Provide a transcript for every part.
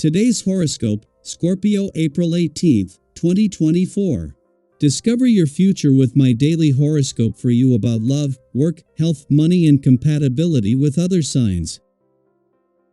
Today's horoscope, Scorpio, April 18th, 2024. Discover your future with my daily horoscope for you about love, work, health, money, and compatibility with other signs.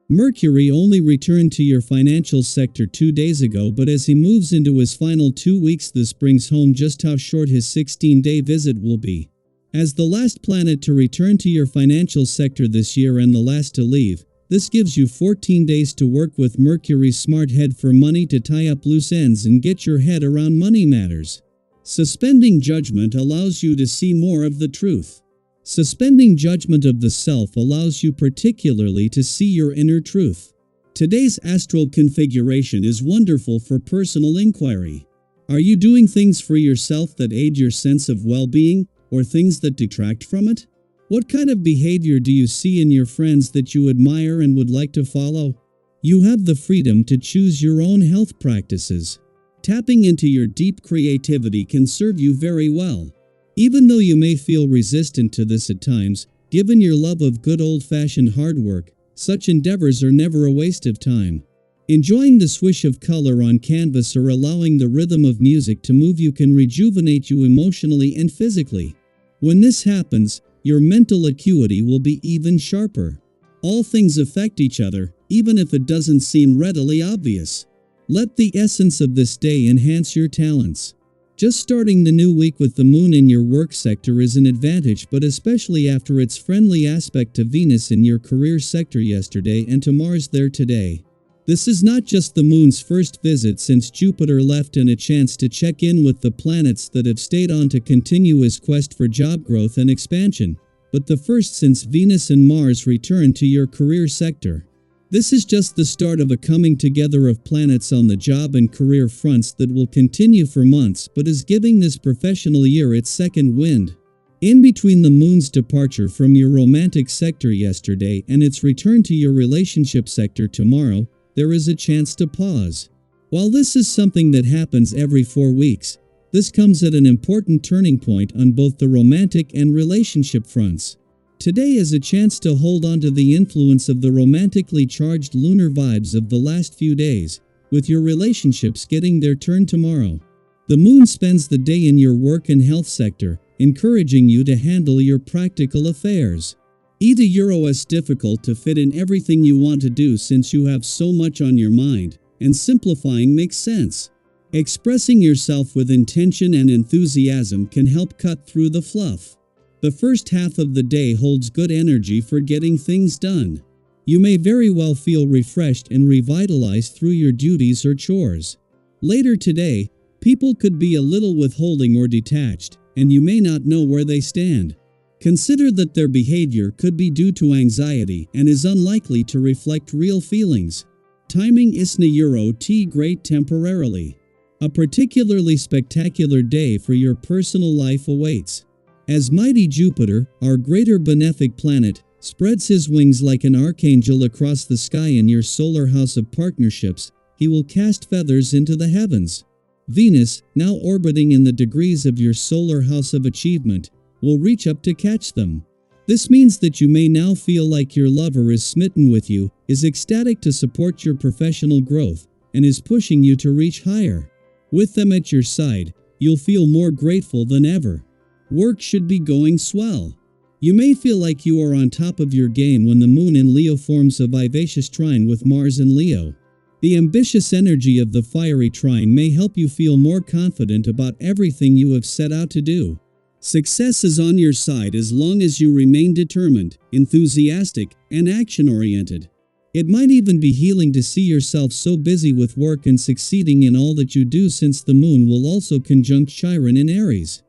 Mercury only returned to your financial sector 2 days ago, but as he moves into his final 2 weeks, this brings home just how short his 16-day visit will be. As the last planet to return to your financial sector this year and the last to leave, this gives you 14 days to work with Mercury's smart head for money to tie up loose ends and get your head around money matters. Suspending judgment allows you to see more of the truth. Suspending judgment of the self allows you particularly to see your inner truth. Today's astral configuration is wonderful for personal inquiry. Are you doing things for yourself that aid your sense of well-being, or things that detract from it? What kind of behavior do you see in your friends that you admire and would like to follow? You have the freedom to choose your own health practices. Tapping into your deep creativity can serve you very well. Even though you may feel resistant to this at times, given your love of good old-fashioned hard work, such endeavors are never a waste of time. Enjoying the swish of color on canvas or allowing the rhythm of music to move you can rejuvenate you emotionally and physically. When this happens, your mental acuity will be even sharper. All things affect each other, even if it doesn't seem readily obvious. Let the essence of this day enhance your talents. Just starting the new week with the moon in your work sector is an advantage, but especially after its friendly aspect to Venus in your career sector yesterday and to Mars there today. This is not just the moon's first visit since Jupiter left and a chance to check in with the planets that have stayed on to continue his quest for job growth and expansion, but the first since Venus and Mars returned to your career sector. This is just the start of a coming together of planets on the job and career fronts that will continue for months, but is giving this professional year its second wind. In between the moon's departure from your romantic sector yesterday and its return to your relationship sector tomorrow, there is a chance to pause. While this is something that happens every 4 weeks, this comes at an important turning point on both the romantic and relationship fronts. Today is a chance to hold on to the influence of the romantically charged lunar vibes of the last few days, with your relationships getting their turn tomorrow. The moon spends the day in your work and health sector, encouraging you to handle your practical affairs. It's difficult to fit in everything you want to do since you have so much on your mind, and simplifying makes sense. Expressing yourself with intention and enthusiasm can help cut through the fluff. The first half of the day holds good energy for getting things done. You may very well feel refreshed and revitalized through your duties or chores. Later today, people could be a little withholding or detached, and you may not know where they stand. Consider that their behavior could be due to anxiety and is unlikely to reflect real feelings. Timing isn't great temporarily. A particularly spectacular day for your personal life awaits. As mighty Jupiter, our greater benefic planet, spreads his wings like an archangel across the sky in your solar house of partnerships, he will cast feathers into the heavens. Venus, now orbiting in the degrees of your solar house of achievement, will reach up to catch them. This means that you may now feel like your lover is smitten with you, is ecstatic to support your professional growth, and is pushing you to reach higher. With them at your side, you'll feel more grateful than ever. Work should be going swell. You may feel like you are on top of your game when the moon in Leo forms a vivacious trine with Mars in Leo. The ambitious energy of the fiery trine may help you feel more confident about everything you have set out to do. Success is on your side as long as you remain determined, enthusiastic, and action-oriented. It might even be healing to see yourself so busy with work and succeeding in all that you do since the moon will also conjunct Chiron in Aries.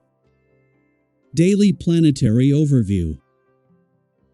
Daily Planetary Overview.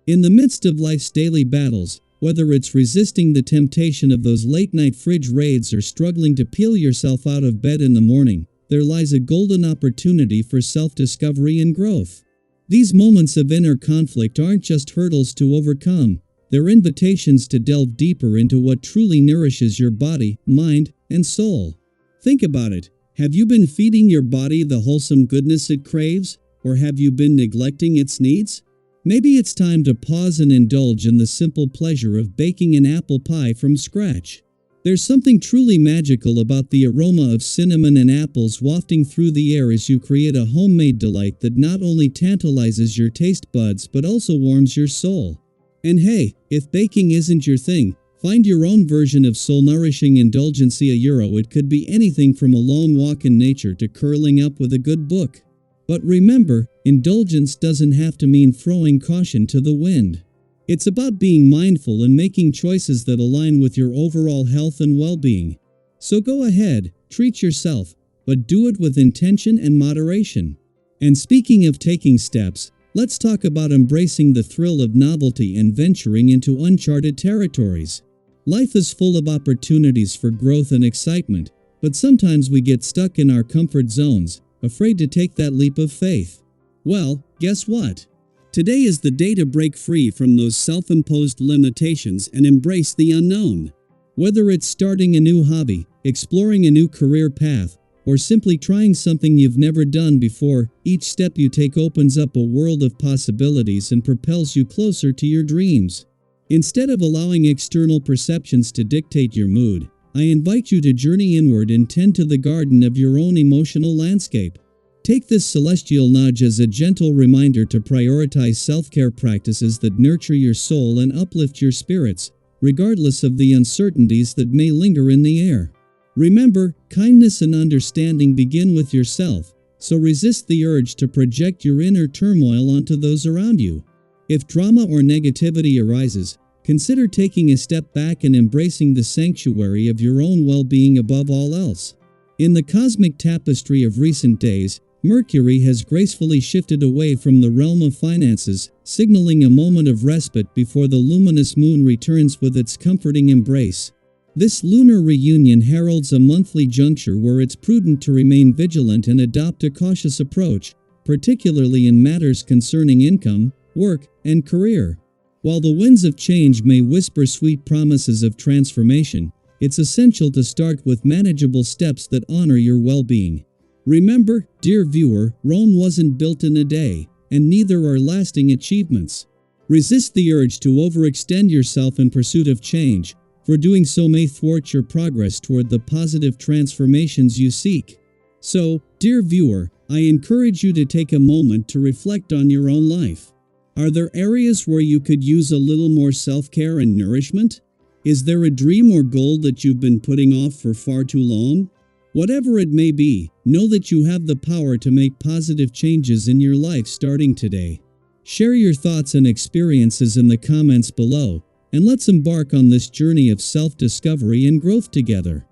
In the midst of life's daily battles, whether it's resisting the temptation of those late-night fridge raids or struggling to peel yourself out of bed in the morning, there lies a golden opportunity for self-discovery and growth. These moments of inner conflict aren't just hurdles to overcome, they're invitations to delve deeper into what truly nourishes your body, mind, and soul. Think about it. Have you been feeding your body the wholesome goodness it craves, or have you been neglecting its needs? Maybe it's time to pause and indulge in the simple pleasure of baking an apple pie from scratch. There's something truly magical about the aroma of cinnamon and apples wafting through the air as you create a homemade delight that not only tantalizes your taste buds but also warms your soul. And hey, if baking isn't your thing, find your own version of soul-nourishing indulgency. It could be anything from a long walk in nature to curling up with a good book. But remember, indulgence doesn't have to mean throwing caution to the wind. It's about being mindful and making choices that align with your overall health and well-being. So go ahead, treat yourself, but do it with intention and moderation. And speaking of taking steps, let's talk about embracing the thrill of novelty and venturing into uncharted territories. Life is full of opportunities for growth and excitement, but sometimes we get stuck in our comfort zones, afraid to take that leap of faith. Well, guess what? Today is the day to break free from those self-imposed limitations and embrace the unknown. Whether it's starting a new hobby, exploring a new career path, or simply trying something you've never done before, each step you take opens up a world of possibilities and propels you closer to your dreams. Instead of allowing external perceptions to dictate your mood, I invite you to journey inward and tend to the garden of your own emotional landscape. Take this celestial nudge as a gentle reminder to prioritize self-care practices that nurture your soul and uplift your spirits, regardless of the uncertainties that may linger in the air. Remember, kindness and understanding begin with yourself, so resist the urge to project your inner turmoil onto those around you. If drama or negativity arises, consider taking a step back and embracing the sanctuary of your own well-being above all else. In the cosmic tapestry of recent days, Mercury has gracefully shifted away from the realm of finances, signaling a moment of respite before the luminous moon returns with its comforting embrace. This lunar reunion heralds a monthly juncture where it's prudent to remain vigilant and adopt a cautious approach, particularly in matters concerning income, work, and career. While the winds of change may whisper sweet promises of transformation, it's essential to start with manageable steps that honor your well-being. Remember, dear viewer, Rome wasn't built in a day, and neither are lasting achievements. Resist the urge to overextend yourself in pursuit of change, for doing so may thwart your progress toward the positive transformations you seek. So, dear viewer, I encourage you to take a moment to reflect on your own life. Are there areas where you could use a little more self-care and nourishment? Is there a dream or goal that you've been putting off for far too long? Whatever it may be, know that you have the power to make positive changes in your life starting today. Share your thoughts and experiences in the comments below, and let's embark on this journey of self-discovery and growth together.